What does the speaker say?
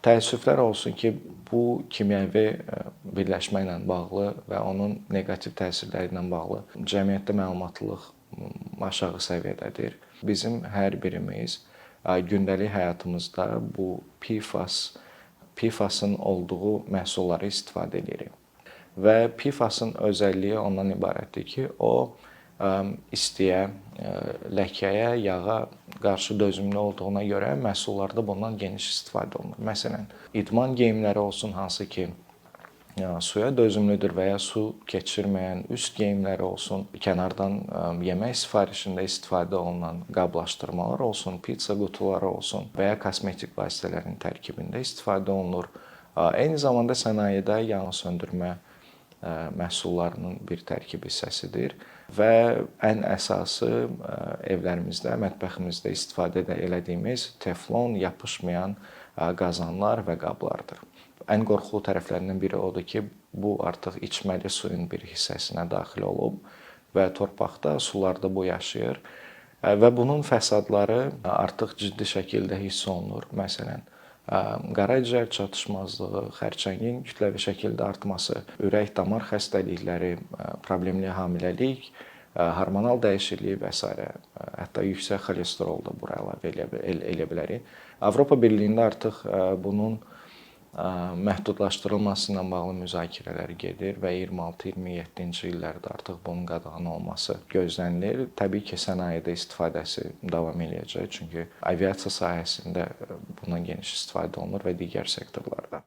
Təəssüflər olsun ki, bu kimyəvi birləşmə ilə bağlı və onun neqativ təsirləri ilə bağlı cəmiyyətdə məlumatlılıq aşağı səviyyədədir. Bizim hər birimiz gündəlik həyatımızda bu PFAS-ın olduğu məhsulları istifadə edirik. Və PFAS-ın özəlliyi ondan ibarətdir ki, o istiyə, ləkəyə, yağa qarşı dözümlü olduğuna görə məhsullarda bundan geniş istifadə olunur. Məsələn, idman geyimləri olsun, hansı ki, suya dözümlüdür və ya su keçirməyən üst geyimləri olsun, kənardan yemək sifarişində istifadə olunan qablaşdırmalar olsun, pizza qutuları olsun və ya kosmetik vasitələrin tərkibində istifadə olunur. Eyni zamanda sənayedə yanğınsöndürmə məhsullarının bir tərkib hissəsidir və ən əsası evlərimizdə, mətbəximizdə istifadə elədiyimiz teflon, yapışmayan qazanlar və qablardır. Ən qorxulu tərəflərindən biri odur ki, bu artıq içməli suyun bir hissəsinə daxil olub və torpaqda, sularda bu yaşayır və bunun fəsadları artıq ciddi şəkildə hiss olunur. Məsələn, qaraciyər çatışmazlığı, xərçəngin kütləvi şəkildə artması, ürək-damar xəstəlikləri, problemli hamiləlik, hormonal dəyişiklik və s. Hətta yüksək xolesterol da bura əlavə eləyə bilərik. Avropa Birliyində artıq bunun məhdudlaşdırılması ilə bağlı müzakirələr gedir və 26-27-ci illərdə artıq bunun qadağan olması gözlənilir. Təbii ki, sənayedə istifadəsi davam eləyəcək, çünki aviasiya sahəsində bundan geniş istifadə olunur və digər sektorlarda.